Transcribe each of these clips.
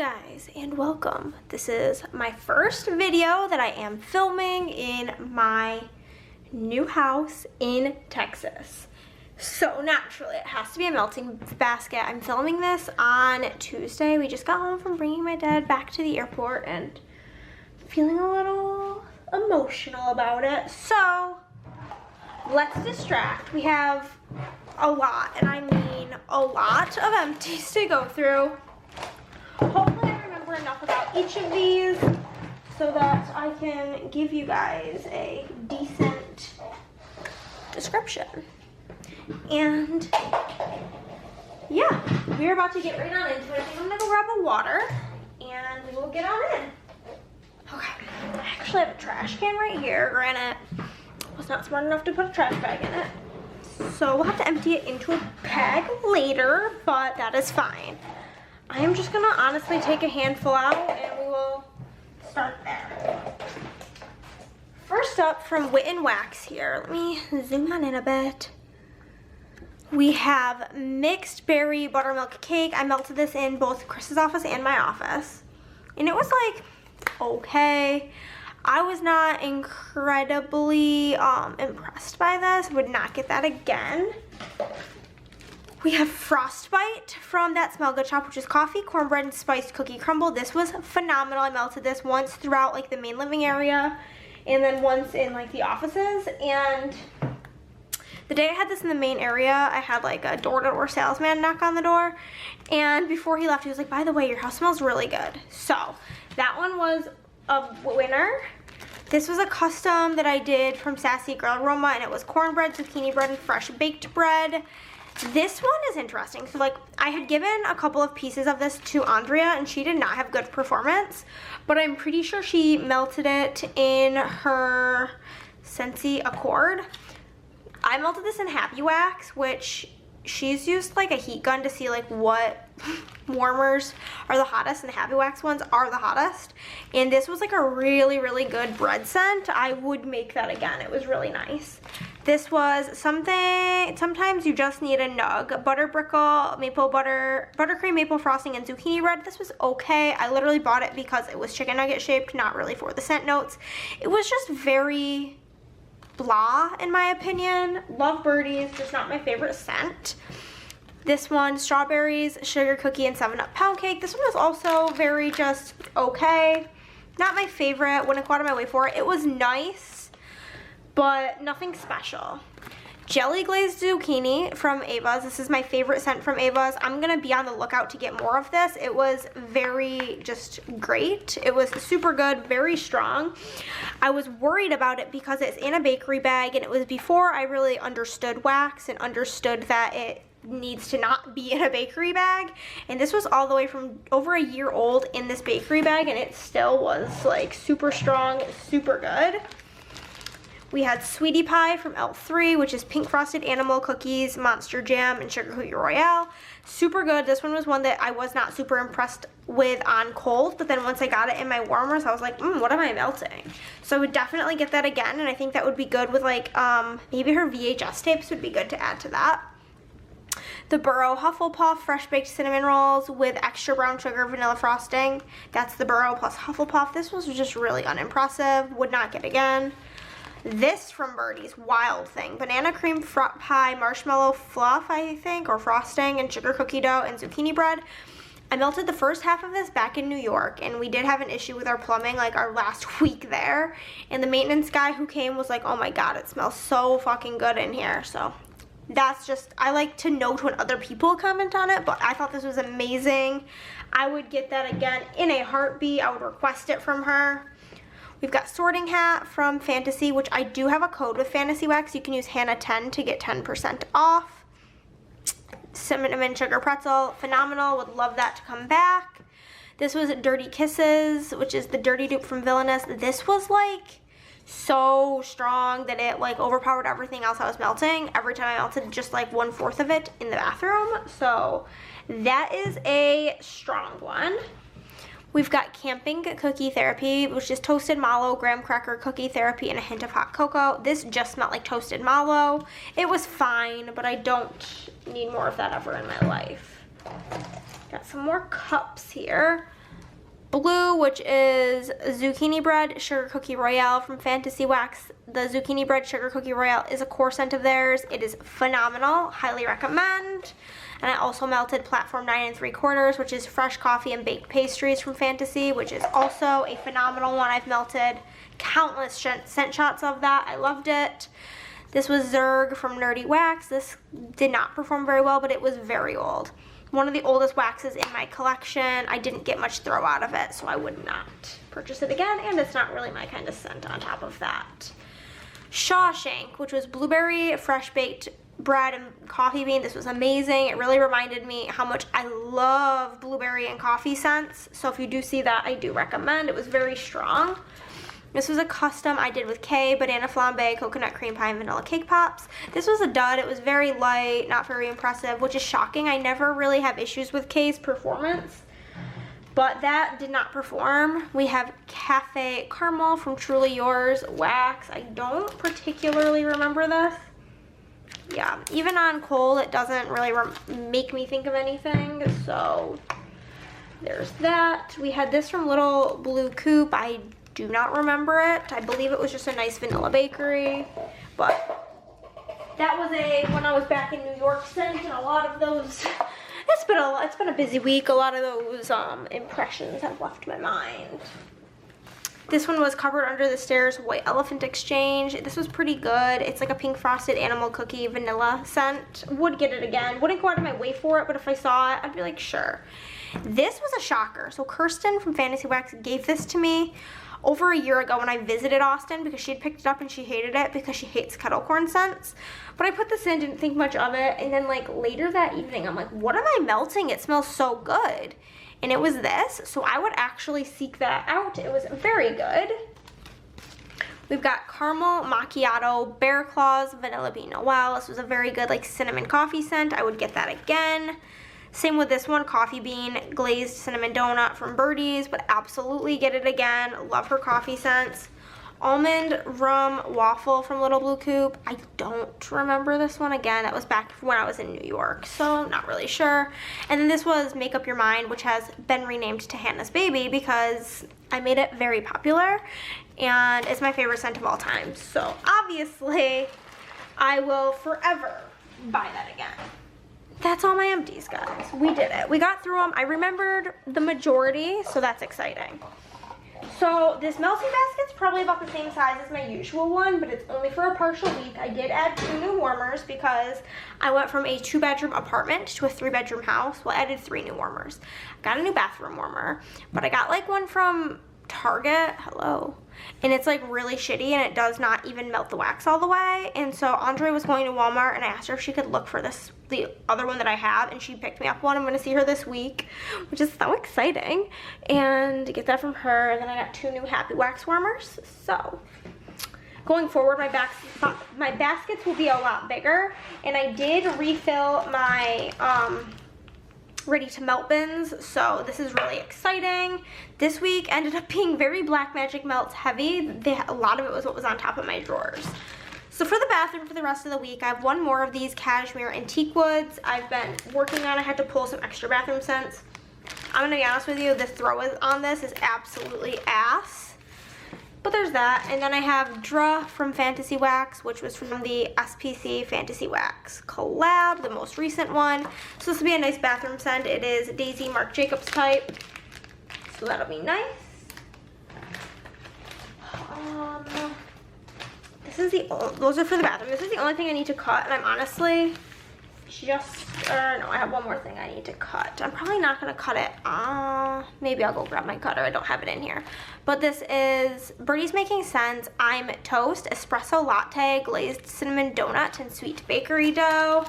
guys, and welcome. This is my first video that I am filming in my new house in Texas. So naturally it has to be a melting basket. I'm filming this on Tuesday. We just got home from bringing my dad back to the airport and feeling a little emotional about it. So let's distract. We have a lot, and I mean a lot of empties to go through. Hopefully I remember enough about each of these so that I can give you guys a decent description. And yeah, we're about to get right on into it. I think I'm gonna go grab a water and we will get on in. Okay, I actually have a trash can right here. Granted, I was not smart enough to put a trash bag in it. So we'll have to empty it into a bag later, but that is fine. I am just gonna honestly take a handful out and we will start there. First up from Wit and Wax here, let me zoom on in a bit. We have mixed berry buttermilk cake. I melted this in both Chris's office and my office. And it was like, okay. I was not incredibly impressed by this. Would not get that again. We have Frostbite from That Smell Good shop, which is coffee, cornbread, and spiced cookie crumble. This was phenomenal. I melted this once throughout like the main living area and then once in like the offices. And the day I had this in the main area, I had like a door-to-door salesman knock on the door. And before he left, he was like, by the way, your house smells really good. So that one was a winner. This was a custom that I did from Sassy Girl Aroma, and it was cornbread, zucchini bread, and fresh baked bread. This one is interesting. So like I had given a couple of pieces of this to Andrea and she did not have good performance, but I'm pretty sure she melted it in her Scentsy Accord. I melted this in Happy Wax, which she's used like a heat gun to see like what warmers are the hottest, and the Happy Wax ones are the hottest. And this was like a really good bread scent. I would make that again. It was really nice. This was something, sometimes you just need a nug. Butter brickle, maple butter, buttercream, maple frosting, and zucchini bread. This was okay. I literally bought it because it was chicken nugget shaped, not really for the scent notes. It was just very blah in my opinion. Love birdies, just not my favorite scent. This one, strawberries, sugar cookie, and 7-Up pound cake. This one was also very just okay. Not my favorite. Wouldn't go out of my way for it. It was nice, but nothing special. Jelly glazed zucchini from Ava's. This is my favorite scent from Ava's. I'm gonna be on the lookout to get more of this. It was very just great. It was super good, very strong. I was worried about it because it's in a bakery bag, and it was before I really understood wax and understood that it needs to not be in a bakery bag. And this was all the way from over a year old in this bakery bag, and it still was like super strong, super good. We had Sweetie Pie from L3, which is pink frosted animal cookies, monster jam, and sugar cookie royale. Super good. This one was one that I was not super impressed with on cold, but then once I got it in my warmers, I was like, what am I melting? So I would definitely get that again, and I think that would be good with like, maybe her VHS tapes would be good to add to that. The Burrow Hufflepuff Fresh Baked Cinnamon Rolls with extra brown sugar vanilla frosting. That's the Burrow plus Hufflepuff. This was just really unimpressive. Would not get again. This from Birdie's, Wild Thing. Banana cream fruit pie, marshmallow fluff, I think, or frosting, and sugar cookie dough and zucchini bread. I melted the first half of this back in New York, and we did have an issue with our plumbing like our last week there. And the maintenance guy who came was like, oh my god, it smells so fucking good in here. So that's just, I like to note when other people comment on it, but I thought this was amazing. I would get that again in a heartbeat. I would request it from her. We've got Sorting Hat from Fantasy, which I do have a code with Fantasy Wax. You can use Hannah10 to get 10% off. Cinnamon Sugar Pretzel, phenomenal. Would love that to come back. This was Dirty Kisses, which is the dirty dupe from Villainous. This was like so strong that it like overpowered everything else I was melting. Every time I melted just like 1/4 of it in the bathroom. So that is a strong one. We've got Camping Cookie Therapy, which is toasted mallow, graham cracker cookie therapy, and a hint of hot cocoa. This just smelled like toasted mallow. It was fine, but I don't need more of that ever in my life. Got some more cups here. blue, which is zucchini bread sugar cookie royale from Fantasy Wax. The zucchini bread sugar cookie royale is a core scent of theirs. It is phenomenal, highly recommend. And I also melted platform 9 3/4, which is fresh coffee and baked pastries from Fantasy, which is also a phenomenal one. I've melted countless scent shots of that. I loved it. This was Zerg from Nerdy Wax. This did not perform very well, but it was very old. One of the oldest waxes in my collection. I didn't get much throw out of it, so I would not purchase it again, and it's not really my kind of scent on top of that. Shawshank, which was blueberry, fresh baked bread and coffee bean. This was amazing. It really reminded me how much I love blueberry and coffee scents, so if you do see that, I do recommend. It was very strong. This was a custom I did with Kay, banana flambe, coconut cream pie, and vanilla cake pops. This was a dud. It was very light, not very impressive, which is shocking. I never really have issues with Kay's performance, but that did not perform. We have Cafe Caramel from Truly Yours Wax. I don't particularly remember this. Yeah, even on cold, it doesn't really make me think of anything, so there's that. We had this from Little Blue Coupe. I do not remember it. I believe it was just a nice vanilla bakery, but that was when I was back in New York scent, and a lot of those, it's been a busy week. A lot of those impressions have left my mind. This one was Covered Under the Stairs White Elephant Exchange. This was pretty good. It's like a pink frosted animal cookie vanilla scent. Would get it again. Wouldn't go out of my way for it, but if I saw it, I'd be like, sure. This was a shocker. So Kirsten from Fantasy Wax gave this to me over a year ago when I visited Austin, because she had picked it up and she hated it because she hates kettle corn scents. But I put this in, didn't think much of it, and then like later that evening, I'm like, what am I melting? It smells so good. And it was this, so I would actually seek that out. It was very good. We've got Caramel Macchiato Bear Claws Vanilla Bean Noel. This was a very good like cinnamon coffee scent. I would get that again. Same with this one, Coffee Bean Glazed Cinnamon Donut from Birdie's, but absolutely get it again. Love her coffee scents. Almond Rum Waffle from Little Blue Coupe. I don't remember this one. Again, that was back when I was in New York, so not really sure. And then this was Make Up Your Mind, which has been renamed to Hannah's Baby because I made it very popular, and it's my favorite scent of all time. So obviously, I will forever buy that again. That's all my empties, guys. We did it. We got through them. I remembered the majority, so that's exciting. So this melting basket's probably about the same size as my usual one, but it's only for a partial week. I did add 2 new warmers because I went from a 2-bedroom apartment to a 3-bedroom house. Well, I added 3 new warmers. I got a new bathroom warmer, but I got like one from Target. Hello. And it's like really shitty, and it does not even melt the wax all the way. And so Andre was going to Walmart, and I asked her if she could look for this, the other one that I have, and she picked me up one. I'm going to see her this week, which is so exciting, and get that from her. And then I got 2 new Happy Wax warmers. So going forward, my baskets will be a lot bigger, and I did refill my ready to melt bins, so this is really exciting. This week ended up being very Black Magic Melts heavy. A lot of it was what was on top of my drawers. So for the bathroom for the rest of the week, I have 1 more of these cashmere antique woods I've been working on. I had to pull some extra bathroom scents. I'm gonna be honest with you, the throw on this is absolutely ass. But there's that. And then I have Dra from Fantasy Wax, which was from the SPC Fantasy Wax collab, the most recent one. So this will be a nice bathroom scent. It is Daisy Marc Jacobs type. So that'll be nice. Those are for the bathroom. This is the only thing I need to cut, and I'm honestly no, I have 1 more thing I need to cut. I'm probably not gonna cut it. Maybe I'll go grab my cutter. I don't have it in here. But this is Birdie's Making Sense I'm Toast Espresso Latte Glazed Cinnamon Donut and Sweet Bakery Dough.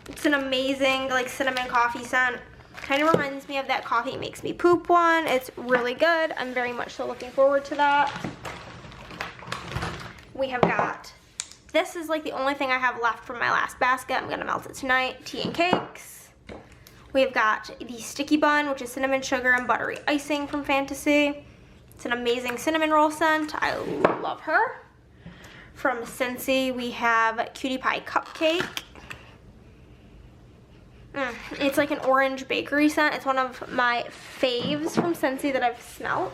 It's an amazing like cinnamon coffee scent. Kind of reminds me of that Coffee Makes Me Poop one. It's really good. I'm very much so looking forward to that. We have got, this is like the only thing I have left from my last basket. I'm gonna melt it tonight. Tea and cakes. We've got the Sticky Bun, which is cinnamon sugar and buttery icing from Fantasy. It's an amazing cinnamon roll scent. I love her. From Scentsy, we have Cutie Pie Cupcake. It's like an orange bakery scent. It's one of my faves from Scentsy that I've smelt.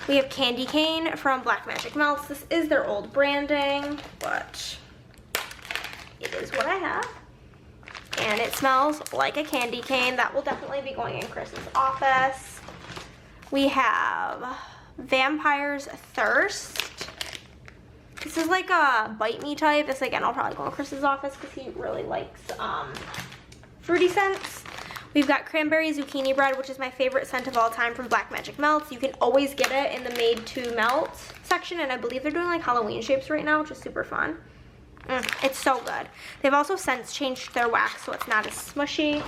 We have Candy Cane from Black Magic Melts. This is their old branding, but it is what I have. And it smells like a candy cane. That will definitely be going in Chris's office. We have Vampire's Thirst. This is like a bite me type. This again, I'll probably go in Chris's office because he really likes fruity scents. We've got Cranberry Zucchini Bread, which is my favorite scent of all time from Black Magic Melts. You can always get it in the made to melt section, and I believe they're doing like Halloween shapes right now, which is super fun. It's so good. They've also since changed their wax so it's not as smushy.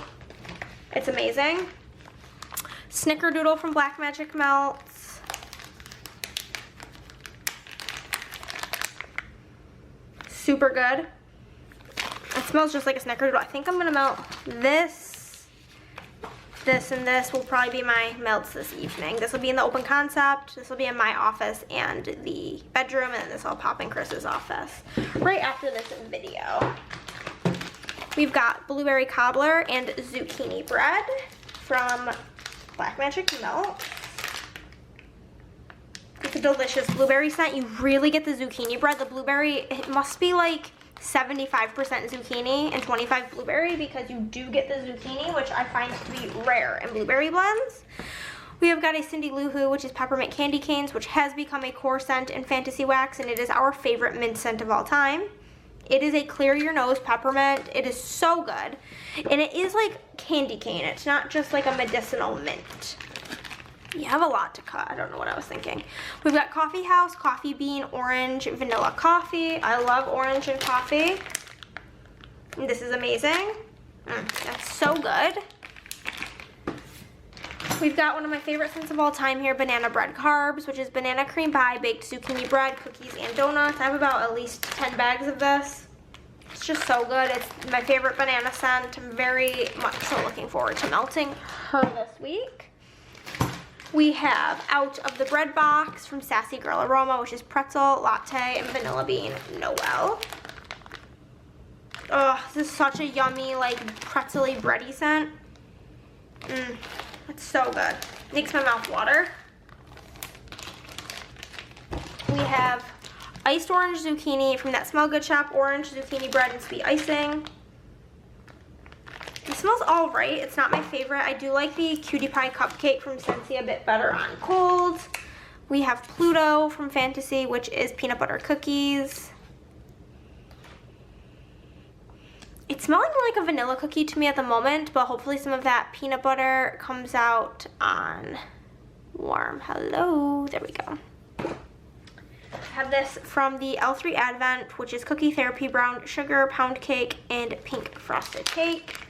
It's amazing. Snickerdoodle from Black Magic Melts. Super good. It smells just like a Snickerdoodle. I think I'm gonna melt this, and this will probably be my melts this evening. This will be in the open concept. This will be in my office and the bedroom, and then this will pop in Chris's office right after this video. We've got Blueberry Cobbler and Zucchini Bread from Black Magic Melts. It's a delicious blueberry scent. You really get the zucchini bread. The blueberry, it must be like 75% zucchini and 25 blueberry because you do get the zucchini, which I find to be rare in blueberry blends. We have got a Cindy Lou Who, which is peppermint candy canes, which has become a core scent in Fantasy Wax, and it is our favorite mint scent of all time. It is a clear your nose peppermint. It is so good, and it is like candy cane. It's not just like a medicinal mint. You have a lot to cut. I don't know what I was thinking. We've got Coffee House, Coffee Bean, Orange, Vanilla Coffee. I love orange and coffee. And this is amazing. That's so good. We've got one of my favorite scents of all time here, Banana Bread Carbs, which is banana cream pie, baked zucchini bread, cookies, and donuts. I have about at least 10 bags of this. It's just so good. It's my favorite banana scent. I'm very much so looking forward to melting her this week. We have Out of the Bread Box from Sassy Girl Aroma, which is pretzel, latte, and vanilla bean Noel. Oh, this is such a yummy, like, pretzel-y bready scent. It's so good. Makes my mouth water. We have Iced Orange Zucchini from That Smell Good shop, orange zucchini bread and sweet icing. It smells all right. It's not my favorite. I do like the Cutie Pie Cupcake from Scentsy a bit better on cold. We have Pluto from Fantasy, which is peanut butter cookies. It's smelling like a vanilla cookie to me at the moment, but hopefully some of that peanut butter comes out on warm. Hello. There we go. I have this from the L3 Advent, which is Cookie Therapy Brown Sugar Pound Cake and Pink Frosted Cake.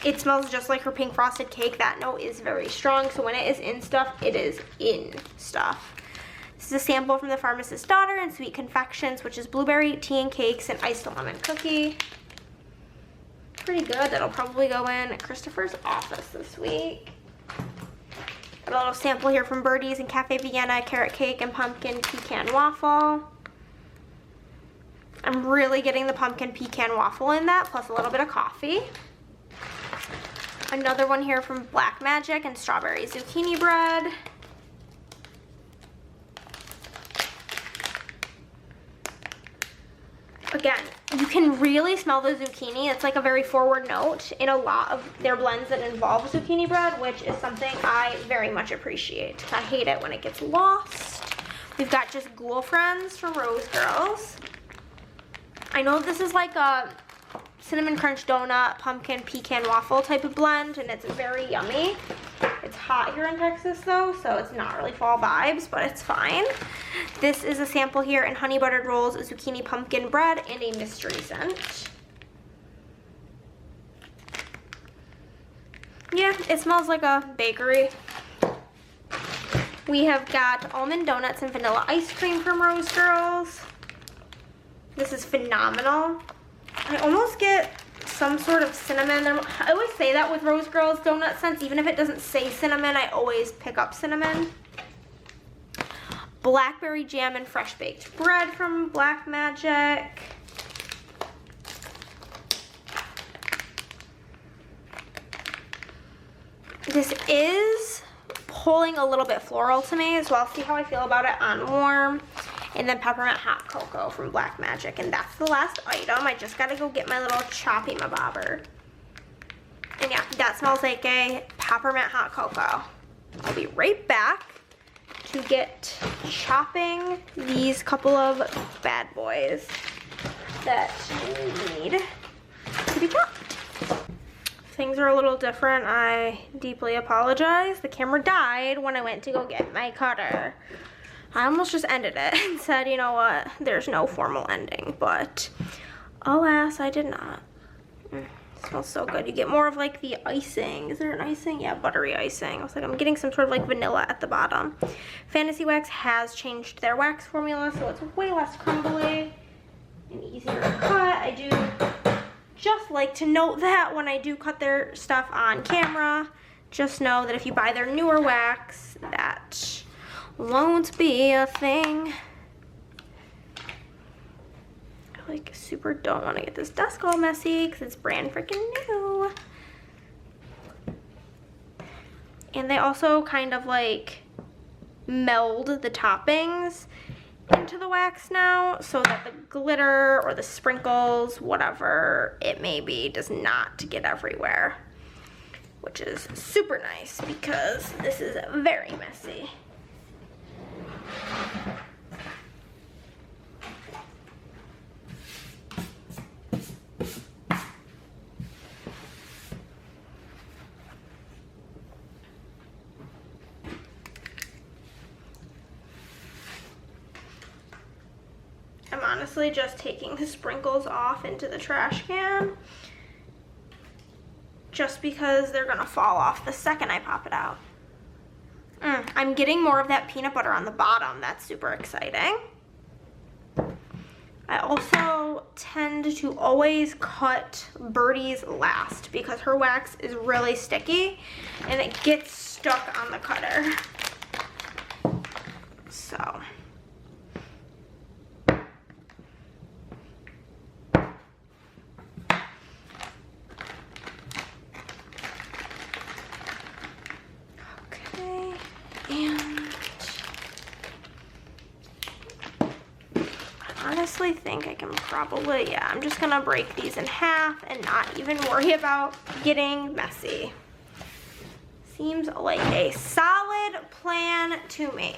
It smells just like her pink frosted cake. That note is very strong, so when it is in stuff, it is in stuff. This is a sample from The Pharmacist's Daughter and Sweet Confections, which is blueberry, tea and cakes, and iced lemon cookie. Pretty good. That'll probably go in Christopher's office this week. Got a little sample here from Birdies and Cafe Vienna, carrot cake, and pumpkin pecan waffle. I'm really getting the pumpkin pecan waffle in that, plus a little bit of coffee. Another one here from Black Magic and strawberry zucchini bread. Again, you can really smell the zucchini. It's like a very forward note in a lot of their blends that involve zucchini bread, which is something I very much appreciate. I hate it when it gets lost. We've got just Ghoul Friends from Rose Girls. I know this is like a cinnamon crunch donut, pumpkin pecan waffle type of blend, and it's very yummy. It's hot here in Texas though, so it's not really fall vibes, but it's fine. This is a sample here in honey buttered rolls, zucchini pumpkin bread, and a mystery scent. Yeah, it smells like a bakery. We have got almond donuts and vanilla ice cream from Rose Girls. This is phenomenal. I almost get some sort of cinnamon. I always say that with Rose Girls donut scents. Even if it doesn't say cinnamon, I always pick up cinnamon. Blackberry jam and fresh baked bread from Black Magic. This is pulling a little bit floral to me, so I'll see how I feel about it on warm. And then peppermint hot cocoa from Black Magic, and that's the last item. I just gotta go get my little choppy mabobber. And yeah, that smells like a peppermint hot cocoa. I'll be right back to get chopping these couple of bad boys that need to be chopped. Things are a little different. I deeply apologize. The camera died when I went to go get my cutter. I almost just ended it and said, you know what, there's no formal ending, but alas, I did not. It smells so good. You get more of like the icing. Is there an icing? Yeah, buttery icing. I was like, I'm getting some sort of like vanilla at the bottom. Fantasy Wax has changed their wax formula, so it's way less crumbly and easier to cut. I do just like to note that when I do cut their stuff on camera, just know that if you buy their newer wax, that won't be a thing. I like super don't want to get this desk all messy because it's brand freaking new. And they also kind of like meld the toppings into the wax now so that the glitter or the sprinkles, whatever it may be, does not get everywhere, which is super nice because this is very messy. I'm honestly just taking the sprinkles off into the trash can just because they're gonna fall off the second I pop it out. I'm getting more of that peanut butter on the bottom. That's super exciting. I also tend to always cut Birdie's last because her wax is really sticky and it gets stuck on the cutter. So. Honestly think I can probably, yeah, I'm just gonna break these in half and not even worry about getting messy. Seems like a solid plan to me.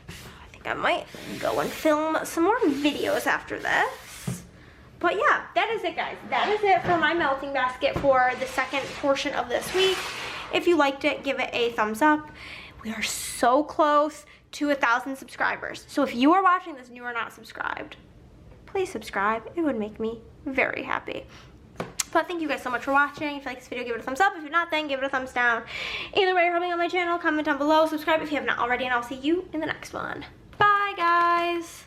I think I might go and film some more videos after this. But yeah, that is it, guys. That is it for my melting basket for the second portion of this week. If you liked it, give it a thumbs up. We are so close to 1,000 subscribers. So if you are watching this and you are not subscribed, please subscribe. It would make me very happy. But thank you guys so much for watching. If you like this video, give it a thumbs up. If you're not, then give it a thumbs down. Either way, you're helping on my channel. Comment down below. Subscribe if you have not already, and I'll see you in the next one. Bye, guys.